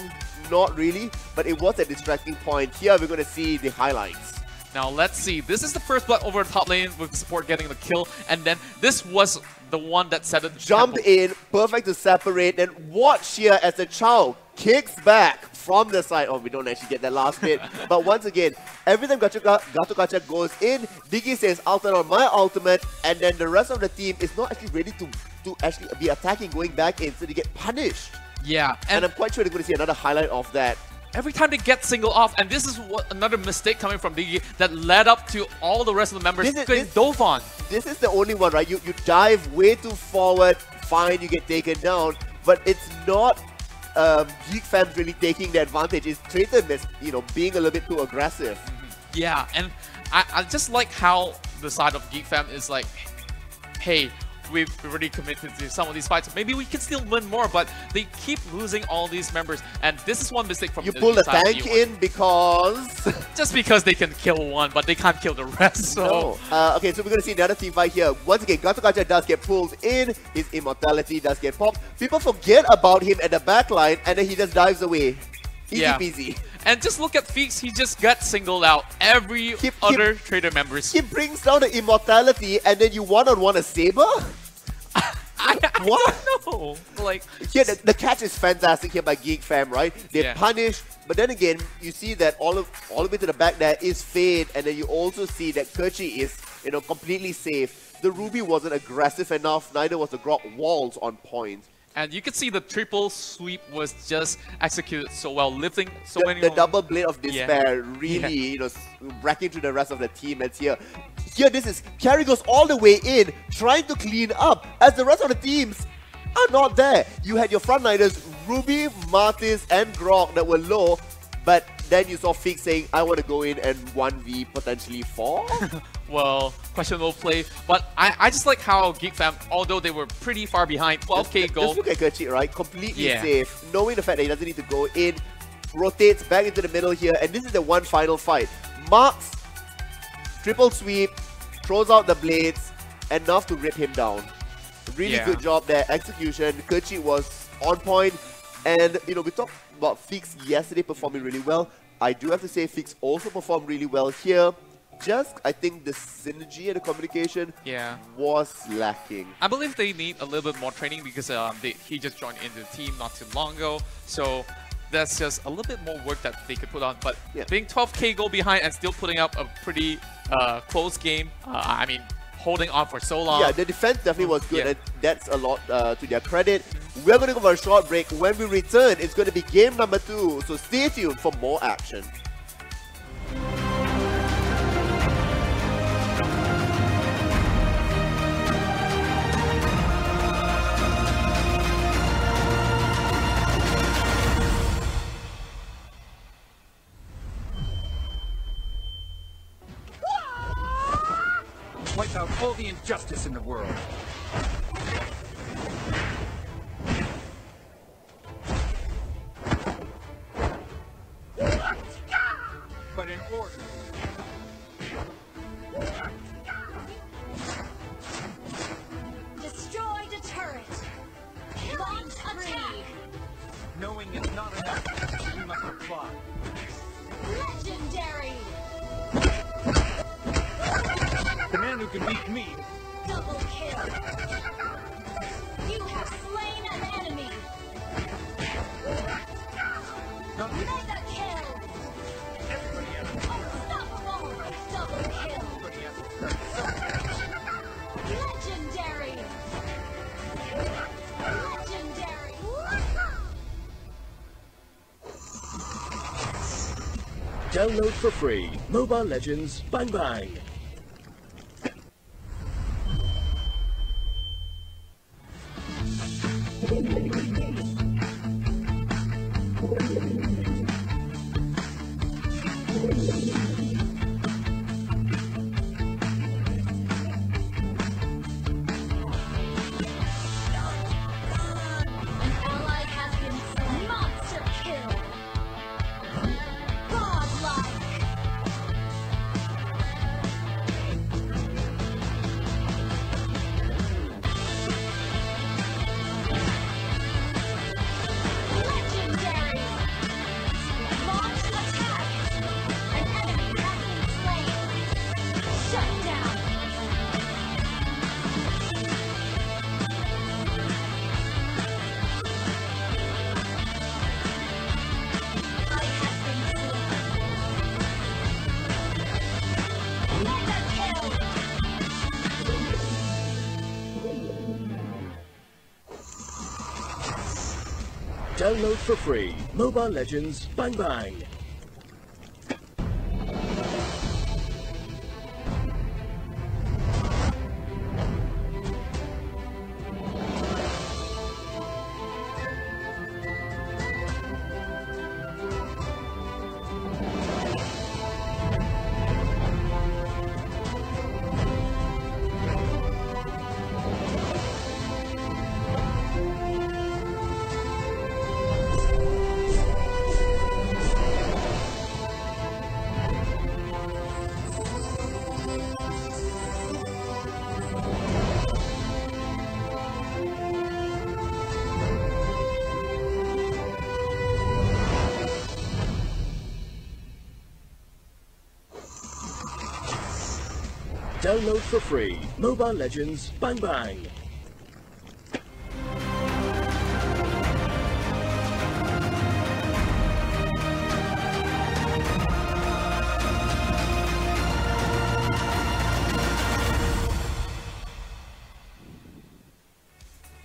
not really, but it was a distracting point. Here we're going to see the highlights. Now let's see, this is the first blood over top lane with support getting the kill, and then this was the one that set it. Jump in, perfect to separate, and watch here as the Chow kicks back from the side. Oh, we don't actually get that last bit. But once again, every time Gato Gacha goes in, Diggy says, I'll turn on my ultimate, and then the rest of the team is not actually ready to actually be attacking, going back in, so they get punished. Yeah. And I'm quite sure they're going to see another highlight of that. Every time they get single off, and this is another mistake coming from Diggy that led up to all the rest of the members getting dove on. This is the only one, right? You dive way too forward, fine, you get taken down, but it's not GEEK fans really taking the advantage. It's Traitor, you know, being a little bit too aggressive. Yeah, and I just like how the side of GEEK Fam is like, hey, we've already committed to some of these fights. Maybe we can still win more, but they keep losing all these members. And this is one mistake from you pull the tank in because... just because they can kill one, but they can't kill the rest. So. No. Okay, so we're going to see another team fight here. Once again, Gacha does get pulled in. His immortality does get popped. People forget about him at the back line, and then he just dives away. Easy peasy. And just look at Feeks, he just got singled out. Every other Traitor members. He brings down the immortality, and then you one-on-one a Saber? I don't know. Like, yeah, the catch is fantastic here by GEEK Fam, right? They punish, but then again, you see that all the way to the back there is Fade, and then you also see that Kerchi is, completely safe. The Ruby wasn't aggressive enough, neither was the Grok Walls on point. And you can see the triple sweep was just executed so well, lifting so many... The double blade of despair really, wrecking through the rest of the teammates here. Here, Carry goes all the way in, trying to clean up, as the rest of the teams are not there. You had your frontliners, Ruby, Martis, and Grok that were low, but then you saw Feeks saying, I want to go in and 1v potentially 4? Well, questionable play, but I just like how GEEK Fam, although they were pretty far behind, 12k goal. Just look at Kerchi, right? Completely safe, knowing the fact that he doesn't need to go in, rotates back into the middle here, and this is the one final fight. Marks, triple sweep, throws out the blades, enough to rip him down. Really good job there, execution. Kerchi was on point, and we talked about Feeks yesterday performing really well. I do have to say Feeks also performed really well here. Just, I think the synergy and the communication was lacking. I believe they need a little bit more training because he just joined into the team not too long ago. So that's just a little bit more work that they could put on. But being 12k goal behind and still putting up a pretty close game, I mean, holding on for so long. Yeah, the defense definitely was good, and that's a lot to their credit. We're going to go for a short break. When we return, it's going to be game number 2. So stay tuned for more action. Wipe out all the injustice in the world. But in order. Destroy the turret. Launch attack. Knowing is not enough. We must apply. Legendary. The man who can beat me. Double kill. You have slain an enemy. Mega kill. Everybody has Unstoppable. Double kill. everybody has Legendary. Legendary. Download for free. Mobile Legends Bang Bang. Download for free. Mobile Legends Bang Bang. Download for free. Mobile Legends, bang bang.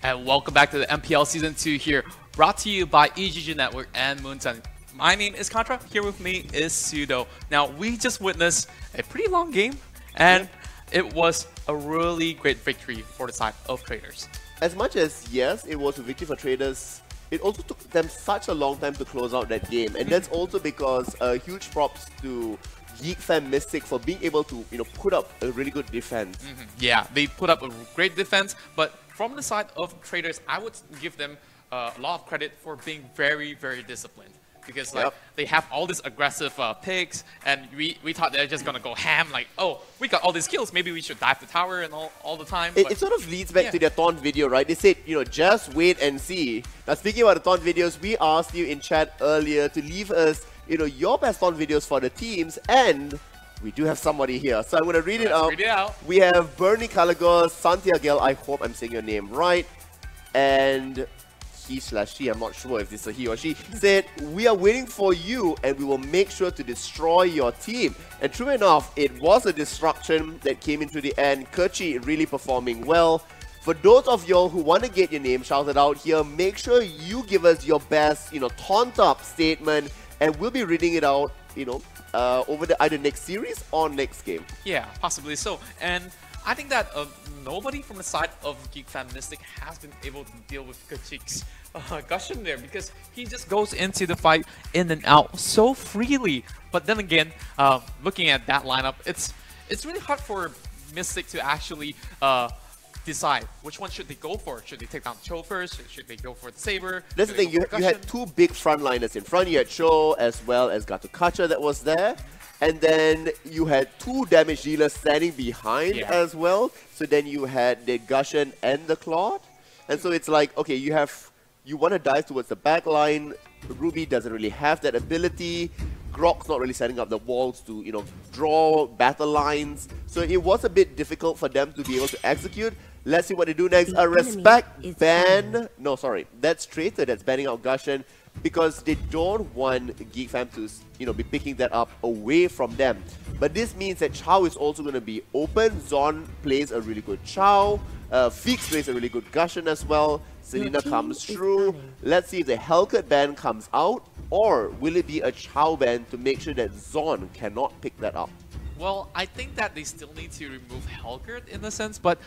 And welcome back to the MPL Season 2 here, brought to you by EGG Network and Moonsun. My name is Contra, here with me is Sudo. Now, we just witnessed a pretty long game, and it was a really great victory for the side of Traders. As much as, yes, it was a victory for Traders, it also took them such a long time to close out that game. And that's also because huge props to GEEK Fam Mystic for being able to, put up a really good defense. Yeah, they put up a great defense, but from the side of Traders, I would give them a lot of credit for being very, very disciplined. Because they have all these aggressive picks, and we thought they're just gonna go ham, like, oh, we got all these kills, maybe we should dive the tower and all the time. It sort of leads back to their taunt video, right? They said, just wait and see. Now, speaking about the taunt videos, we asked you in chat earlier to leave us, your best taunt videos for the teams, and we do have somebody here. So I'm gonna read it out. Read it out. We have Bernie Calagos, Santiago, I hope I'm saying your name right, and he/she, I'm not sure if this is a he or she, said, we are waiting for you and we will make sure to destroy your team. And true enough, it was a destruction that came into the end. Kerchi really performing well. For those of y'all who want to get your name shouted out here, make sure you give us your best, taunt up statement, and we'll be reading it out, over the either next series or next game. Yeah, possibly so. And I think that nobody from the side of GEEK Fam Mystic has been able to deal with Kachik's Gushing there, because he just goes into the fight in and out so freely. But then again, looking at that lineup, it's really hard for Mystic to actually decide which one should they go for. Should they take down Cho first? Should they go for the Saber? That's the thing, you had two big frontliners in front. You had Cho as well as Gatukacha that was there. And then you had two damage dealers standing behind as well. So then you had the Gushen and the Claude. And so it's like, okay, you want to dive towards the back line. Ruby doesn't really have that ability. Grok's not really setting up the walls to, draw battle lines. So it was a bit difficult for them to be able to execute. Let's see what they do next. A respect ban. No, sorry. That's Traitor that's banning out Gushen, because they don't want GEEK Fam to, be picking that up away from them. But this means that Chao is also going to be open. Zon plays a really good Chao. Feeks plays a really good Gushen as well. Selena comes through. Let's see if the Hellcat ban comes out, or will it be a Chao ban to make sure that Zon cannot pick that up? Well, I think that they still need to remove Hellcat in a sense, but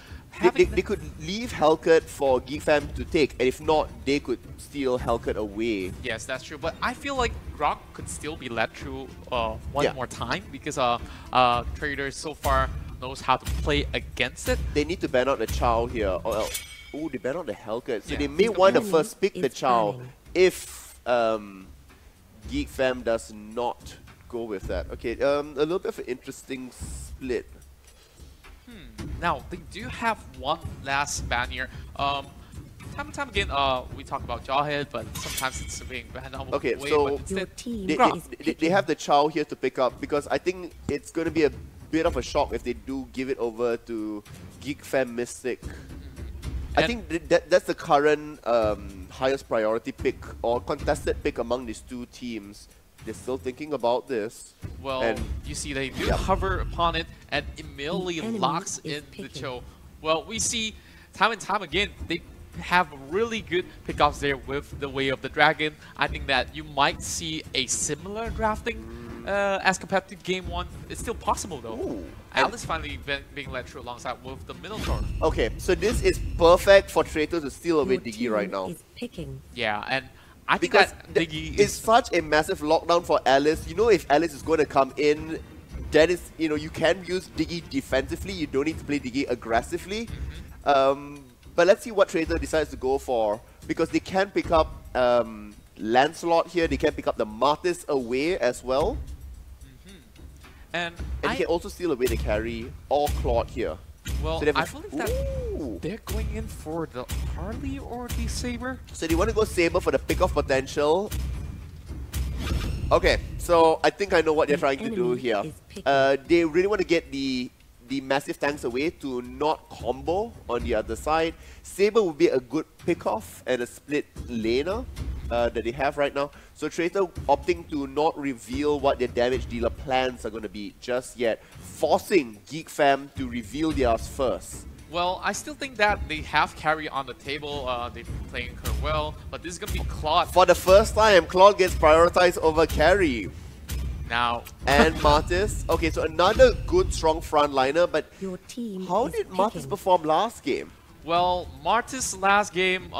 they could leave Hellcat for GEEK Fam to take, and if not, they could steal Hellcat away. Yes, that's true, but I feel like Grok could still be led through one more time, because Trader so far knows how to play against it. They need to ban out the Chao here, or else, they ban out the Hellcat, so they may want to first pick the Chao if GEEK Fam does not go with that. Okay, a little bit of an interesting split. Now, they do have one last ban here. Time and time again, we talk about Jawhead, but sometimes it's being banned out. Okay, so they have the Chao here to pick up, because I think it's going to be a bit of a shock if they do give it over to GEEK Fam Mystic. I think that's the current highest priority pick or contested pick among these two teams. They're still thinking about this. Well, and you see they do hover upon it and immediately locks in the Cho. Well, we see time and time again, they have really good pickups there with the Way of the Dragon. I think that you might see a similar drafting as compared to Game 1. It's still possible though. Ooh. Alice finally being led through alongside with the Minotaur. Okay, so this is perfect for Traitor to steal away Diggy right now. Yeah, and I think because that Diggy is such a massive lockdown for Alice. If Alice is going to come in, that is, you can use Diggy defensively. You don't need to play Diggy aggressively. But let's see what Traitor decides to go for, because they can pick up Lancelot here. They can pick up the Martyrs away as well. And he can also steal away the carry or Claude here. Well, so I believe that they're going in for the Harley or the Saber. So they want to go Saber for the pick-off potential. Okay, so I think I know what they're trying to do here. They really want to get the the massive tanks away to not combo on the other side. Saber would be a good pick-off and a split laner that they have right now. So Traitor opting to not reveal what their damage dealer plans are going to be just yet, forcing GEEK fam to reveal theirs first. Well, I still think that they have carry on the table. They've been playing her well, but this is going to be Claude. For the first time, Claude gets prioritized over carry. Now. And Martis. Okay, so another good, strong frontliner, but Your team how is did Martis picking. perform last game? Well, Martis last game,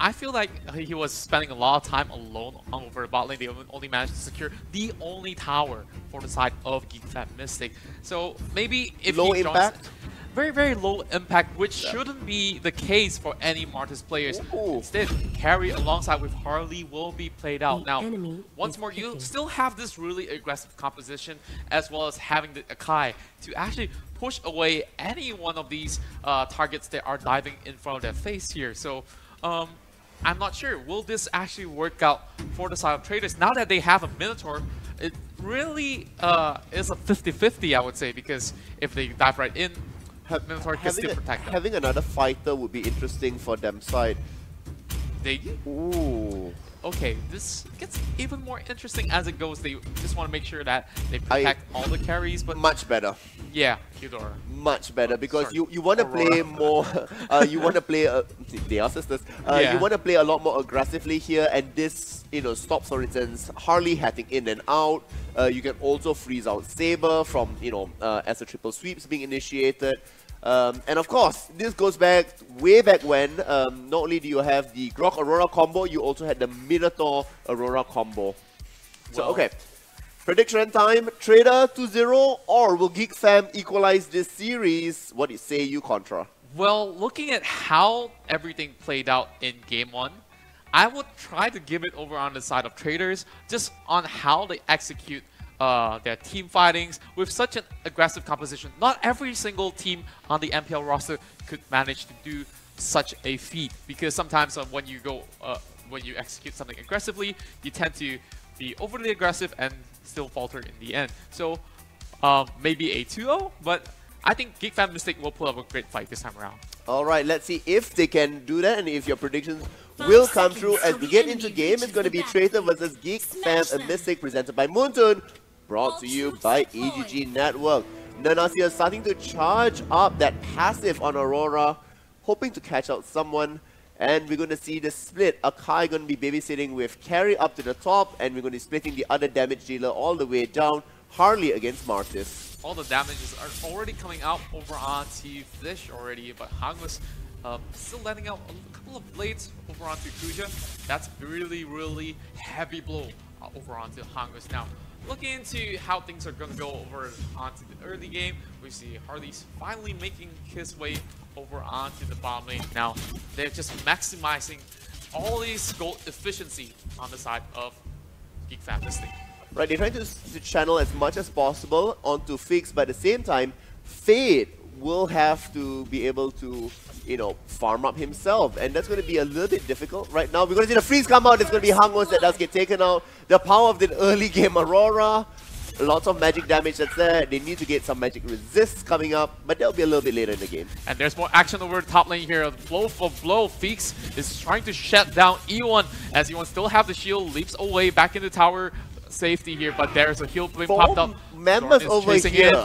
I feel like he was spending a lot of time alone over bot lane. They only managed to secure the only tower for the side of GEEK Fam Mystic. So maybe if Low he impact? joins, very, very low impact, which shouldn't be the case for any Martis players. Ooh. Instead, carry alongside with Harley will be played out. The Now, enemy once is more, you picking. still have this really aggressive composition, as well as having the Akai to actually push away any one of these targets that are diving in front of their face here. So, I'm not sure. Will this actually work out for the side of Traders? Now that they have a Minotaur, it really is a 50-50, I would say, because if they dive right in, Minotaur can still protect them. Having another fighter would be interesting for them side. They Ooh. Okay, this gets even more interesting as it goes. They just want to make sure that they protect all the carries, but Much better. yeah, Eudora. Much better because Sorry. you want to play Aurora. more. You want to play. They are sisters. Yeah. You want to play a lot more aggressively here, and this stops, for instance, Harley hatting in and out. You can also freeze out Saber from as a triple sweeps being initiated. And of course, this goes back way back when. Not only do you have the Grok Aurora combo, you also had the Minotaur Aurora combo. So Well- okay. Prediction time, Trader 2-0, or will GEEK fam equalize this series? What do you say, you Contra? Well, looking at how everything played out in Game 1, I would try to give it over on the side of Traders, just on how they execute their team fightings with such an aggressive composition. Not every single team on the MPL roster could manage to do such a feat, because sometimes when you execute something aggressively, you tend to be overly aggressive and still falter in the end. So maybe a 2-0, but I think GEEK Fam Mystic will pull up a great fight this time around. Alright, let's see if they can do that and if your predictions will come true. As we get into game, it's going to be Traitor versus GEEK Fam and Mystic, presented by Moontoon, brought to you by EGG Network. Nanasi is starting to charge up that passive on Aurora, hoping to catch out someone. And we're going to see the split. Akai going to be babysitting with carry up to the top, and we're going to be splitting the other damage dealer all the way down. Harley against Martis. All the damages are already coming out over onto Fish already, but Hangwas still letting out a couple of blades over onto Kuja. That's really, really heavy blow over onto Hangwas. Now, looking into how things are going to go over onto the early game, we see Harley's finally making his way over onto the bottom lane. Now, they're just maximizing all these gold efficiency on the side of GEEK Fam Mystic. Right, they're trying to channel as much as possible onto Fix, but at the same time, Fade will have to be able to, farm up himself, and that's going to be a little bit difficult right now. We're going to see the freeze come out. It's going to be Hangwas that does get taken out. The power of the early game Aurora, lots of magic damage that's there. They need to get some magic resists coming up, but that'll be a little bit later in the game. And there's more action over the top lane here. Blow for blow. Feeks is trying to shut down E1 as E1 still have the shield, leaps away back in the tower safety here, but there's a heal blink popped up. Members Zorn is over chasing here. in.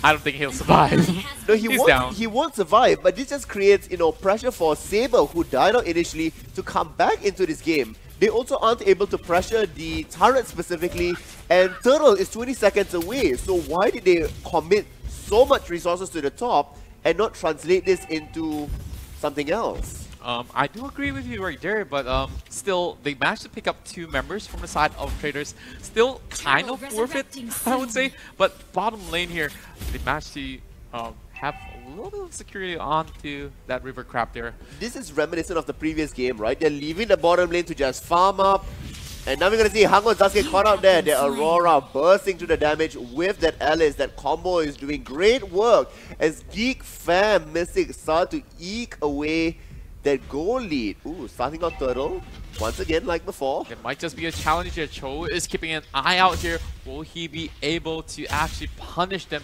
I don't think he'll survive. No, He's down. he won't survive, but this just creates, pressure for Saber, who died out initially, to come back into this game. They also aren't able to pressure the turret specifically, and Turtle is 20 seconds away. So why did they commit so much resources to the top and not translate this into something else? I do agree with you right there, but still, they managed to pick up 2 members from the side of Traders. Still kind of worth it, I would say. But bottom lane here, they managed to have a little bit of security onto that river crab there. This is reminiscent of the previous game, right? They're leaving the bottom lane to just farm up. And now we're going to see Hangwas does get caught up there. The Aurora bursting through the damage with that Alice. That combo is doing great work as GEEK Fam Mystic start to eke away that goal lead. Ooh, starting on Turtle. Once again, like before. It might just be a challenge here. Cho is keeping an eye out here. Will he be able to actually punish them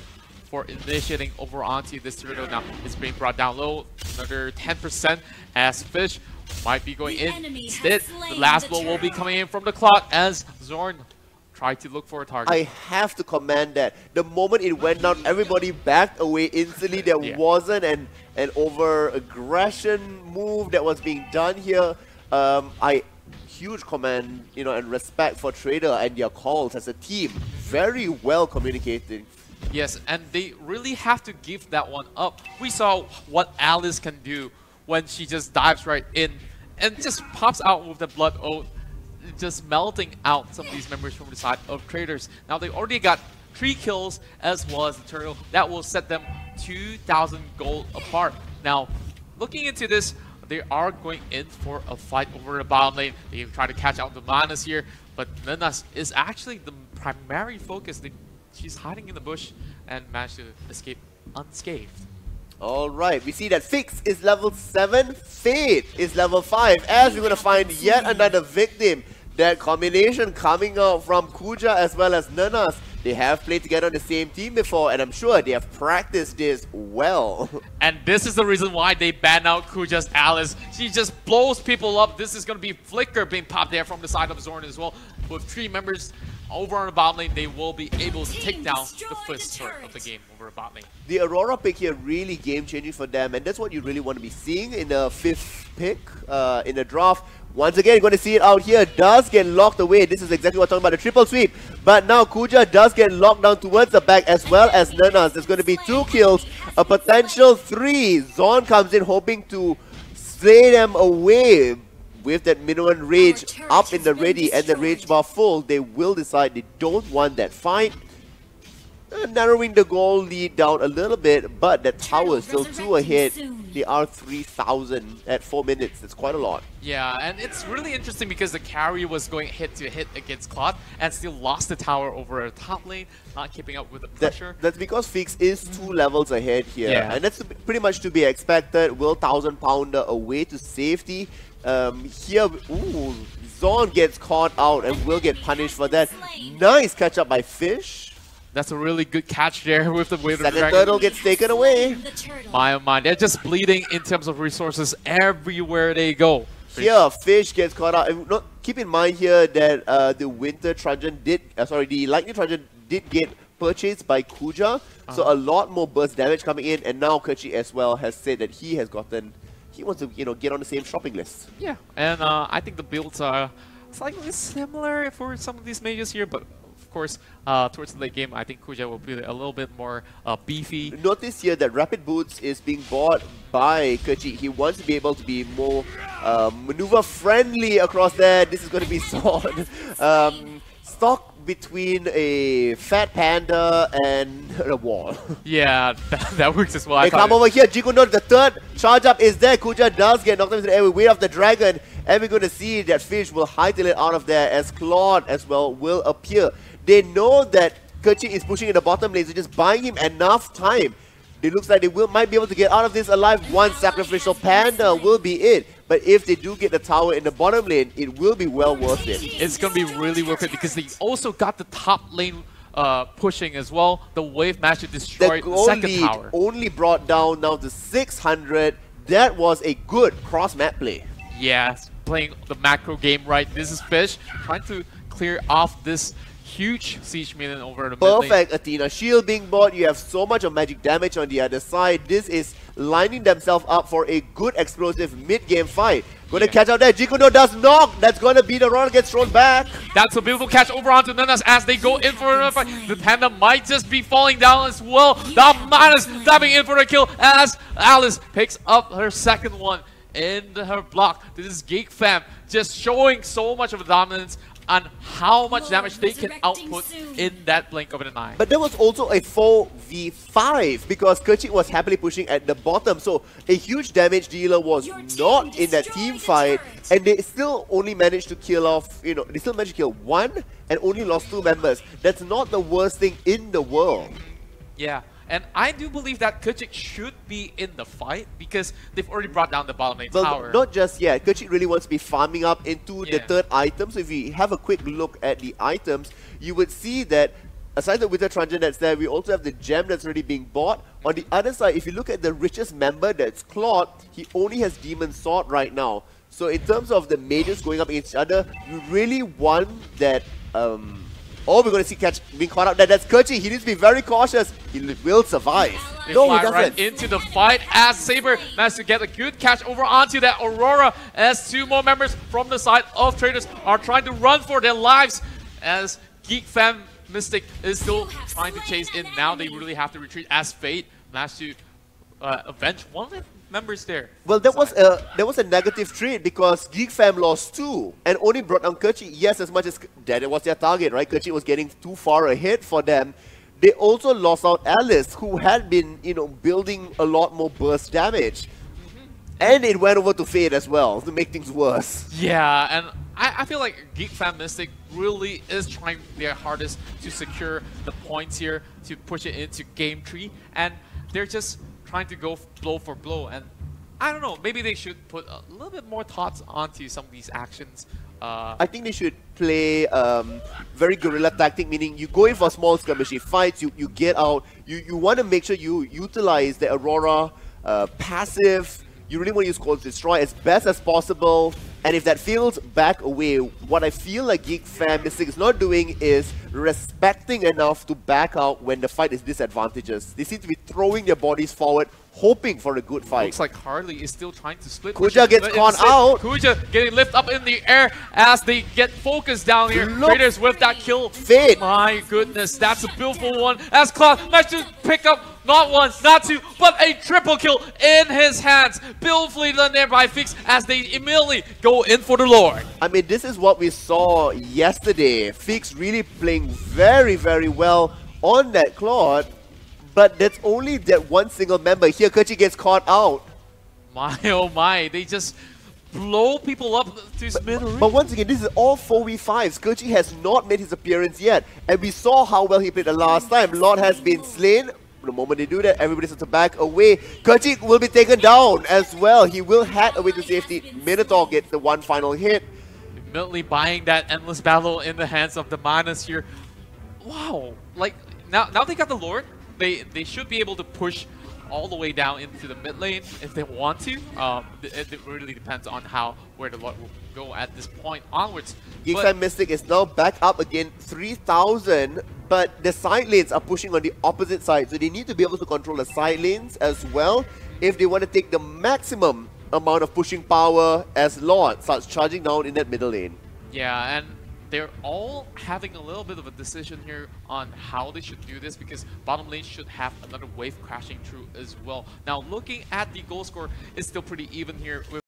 before initiating over onto this turtle. Now it's being brought down low, another 10% as Fish might be going in. Instead, the last blow will be coming in from the clock as Zorn tried to look for a target. I have to comment that the moment it went down, everybody backed away instantly. There wasn't an over-aggression move that was being done here. Huge commend, you know, and respect for Traitor and their calls as a team. Very well communicating. Yes, and they really have to give that one up. We saw what Alice can do when she just dives right in and just pops out with the Blood Oath, just melting out some of these members from the side of Traitors. Now they already got 3 kills as well as the turtle. That will set them 2,000 gold apart. Now, looking into this, they are going in for a fight over the bottom lane. They try to catch out the Manas here, but Nanas is actually the primary focus. She's hiding in the bush and managed to escape unscathed. Alright, we see that Fix is level 7, Fate is level 5, as we're going to find yet another victim. That combination coming out from Kuja as well as Nanas. They have played together on the same team before, and I'm sure they have practiced this well. And this is the reason why they ban out Kuja's Alice. She just blows people up. This is going to be Flicker being popped there from the side of Zorn as well. With 3 members over on the bot lane, they will be able to take down the first start of the game over the bot lane. The Aurora pick here really game-changing for them, and that's what you really want to be seeing in the 5th pick in the draft. Once again, you're going to see it out here. Does get locked away. This is exactly what I'm talking about, the triple sweep. But now Kuja does get locked down towards the back as well as Nanas. There's going to be 2 kills, a potential 3. Zorn comes in hoping to slay them away. With that minimum rage up in the ready and the rage bar full, they will decide they don't want that fight. Narrowing the goal lead down a little bit, but that tower is still 2 ahead. They are 3,000 at 4 minutes. That's quite a lot. Yeah, and it's really interesting because the carry was going hit to hit against Cloud and still lost the tower over a top lane, not keeping up with the pressure. That's because Fix is 2 levels ahead here, and that's pretty much to be expected. Will 1,000 pounder away to safety. Here, ooh, Zorn gets caught out and will get punished for that. Nice catch up by Fish. That's a really good catch there with the wave of the Second turtle gets taken away. My oh my, they're just bleeding in terms of resources everywhere they go. Here, Fish gets caught out. And keep in mind here that the Winter Truncheon did, the Lightning Truncheon did get purchased by Kuja, so a lot more burst damage coming in. And now Kerchi as well has said that he wants to get on the same shopping list. Yeah, and I think the builds are slightly similar for some of these mages here, but of course, towards the late game, I think Kuja will be a little bit more beefy. Notice here that Rapid Boots is being bought by Kerchi. He wants to be able to be more maneuver-friendly across there. This is going to be Sword. Stock between a fat panda and a wall. Yeah, that works as well. They come over here. Jikuno, the third charge up is there. Kuja does get knocked into the air with Weight of the Dragon. And we're going to see that Fish will hightail it out of there as Claude as well will appear. They know that Kerchi is pushing in the bottom lane, so just buying him enough time. It looks like they might be able to get out of this alive. One sacrificial panda will be it. But if they do get the tower in the bottom lane, it will be well worth it. It's going to be really worth it because they also got the top lane pushing as well. The wave managed to destroy the second tower. Only brought down now to 600. That was a good cross-map play. Yes, playing the macro game right. This is Fish trying to clear off this huge siege minion over the mid lane. Perfect, Athena. Shield being bought. You have so much of magic damage on the other side. This is lining themselves up for a good explosive mid-game fight. Going to catch out there. Jikuno does knock. That's going to be the run gets thrown back. That's a beautiful catch over onto Nanas as they go in for a fight. The panda might just be falling down as well. The Manus diving in for a kill as Alice picks up her second one in her block. This is GEEK fam just showing so much of a dominance on how much damage they can output in that blink of an eye. But there was also a 4v5 because Kerchi was happily pushing at the bottom, so a huge damage dealer was not in that team fight, and they still only managed to kill off, they still managed to kill 1 and only lost 2 members. That's not the worst thing in the world. Yeah. And I do believe that Kerchi should be in the fight because they've already brought down the bottom lane tower. Not just yet. Kerchi really wants to be farming up into the third item. So if we have a quick look at the items, you would see that aside the Wither Truncheon that's there, we also have the gem that's already being bought. On the other side, if you look at the richest member, that's Claude, he only has Demon Sword right now. So in terms of the mages going up against each other, you really want that, we're going to see Catch being caught out. That's Kerchi. He needs to be very cautious. He will survive. They No, he fly doesn't. right into the fight as Saber managed to get a good catch over onto that Aurora, as 2 more members from the side of Traitors are trying to run for their lives, as GEEK Fam Mystic is still trying to chase in. Now they really have to retreat as Fate managed to avenge one of the members there. Well, that was a negative trade because GEEK Fam lost 2 and only brought down Kerchi. Yes, as much as that was their target, right? Kerchi was getting too far ahead for them. They also lost out Alice, who had been, building a lot more burst damage. And it went over to Fate as well to make things worse. Yeah, and I feel like GEEK Fam Mystic really is trying their hardest to secure the points here, to push it into game 3, and they're just trying to go blow for blow. And I don't know, maybe they should put a little bit more thoughts onto some of these actions. I think they should play very guerrilla tactic, meaning you go in for small skirmishy fights, you get out, you want to make sure you utilize the Aurora passive. You really want to use Cold Destroy as best as possible, and if that fails, back away. What I feel like GEEK Fam Mystic is not doing is respecting enough to back out when the fight is disadvantageous. They seem to be throwing their bodies forward, hoping for a good fight. Looks like Harley is still trying to split. Kuja gets caught out. Kuja getting lifted up in the air as they get focused down here. Traitors with that kill. Fate. My goodness, that's a beautiful one. As Claude managed to pick up not one, not two, but a triple kill in his hands. Beautifully done there by Fix as they immediately go in for the Lord. I mean, this is what we saw yesterday. Fix really playing very, very well on that Claude. But that's only that one single member. Here, Kerchi gets caught out. My oh my, they just blow people up to his middle. But once again, this is all 4v5s. Kerchi has not made his appearance yet. And we saw how well he played the last time. Lord has been slain. The moment they do that, everybody starts to back away. Kerchi will be taken down as well. He will hack away to safety. Minotaur gets the one final hit. Immediately buying that endless battle in the hands of the Manas here. Wow, like now they got the Lord. They should be able to push all the way down into the mid lane if they want to. It really depends on where the Lord will go at this point onwards. GEEK Fam Mystic is now back up again, 3,000, but the side lanes are pushing on the opposite side, so they need to be able to control the side lanes as well if they want to take the maximum amount of pushing power as Lord starts charging down in that middle lane. Yeah, and they're all having a little bit of a decision here on how they should do this, because bottom lane should have another wave crashing through as well. Now looking at the goal score, it's still pretty even here with